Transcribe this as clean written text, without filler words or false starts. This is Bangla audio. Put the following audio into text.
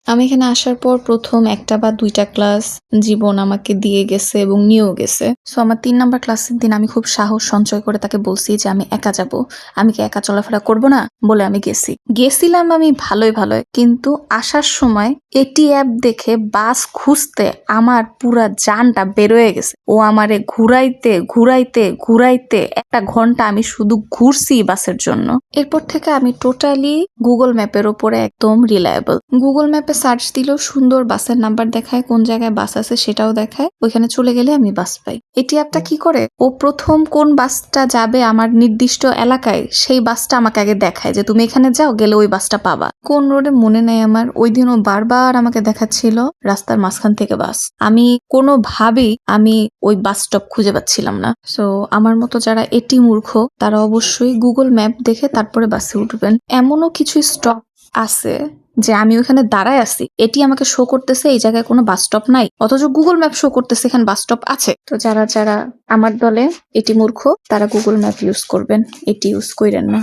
আমি এখানে আসার পর ১ম ১ টা বা ২ টা ক্লাস জীবন আমাকে দিয়ে গেছে এবং নিয়েও গেছে। সো আমার ৩ নাম্বার ক্লাসের দিন আমি খুব সাহস সঞ্চয় করে তাকে বলছি যে, "আমি একা যাবো। আমি কি একা চলাফেরা করব না?" বলে আমি গেছি। গেছিলাম আমি ভালোই। কিন্তু আসার সময় এটি অ্যাপ দেখে বাস খুঁজতে আমার পুরা জানটা বের হয়ে গেছে। ও আমারে ঘুরাইতে ১ ঘন্টা আমি শুধু ঘুরছি বাসের জন্য। এরপর থেকে আমি টোটালি গুগল ম্যাপের উপরে একদম রিলায়েবল। গুগল ম্যাপে সার্চ দিলেও সুন্দর বাসের নাম্বার দেখায়, কোন জায়গায় বাস আছে সেটাও দেখায়। ওইখানে চলে গেলে আমি বাস পাই। এটি অ্যাপটা কি করে? ও ১ম কোন বাসটা যাবে আমার নির্দিষ্ট এলাকায় সেই বাসটা আমাকে আগে দেখায় যে, "তুমি এখানে যাও, গেলে ওই বাসটা পাবা।" কোন রোডে মনে নেই আমার। ওইদিন ও বারবার আমাকে দেখাচ্ছিল রাস্তার মাঝখান থেকে বাস। আমি কোনোভাবেই ওই বাস স্টপ খুঁজে পাচ্ছিলাম না। সো আমার মতো যারা এটি মূর্খ তারা অবশ্যই গুগল ম্যাপ দেখে তারপরে বাসে উঠবেন। এমনও কিছু স্টপ আছে যে আমি ওখানে দাঁড়ায় আছি, এটি আমাকে শো করতেছে এই জায়গায় কোনো বাস স্টপ নাই, অথচ গুগল ম্যাপ শো করতেছে এখানে বাস স্টপ আছে। তো যারা আমার দলে এটি মূর্খ তারা গুগল ম্যাপ ইউজ করবেন, এটি ইউজ কইরেন না।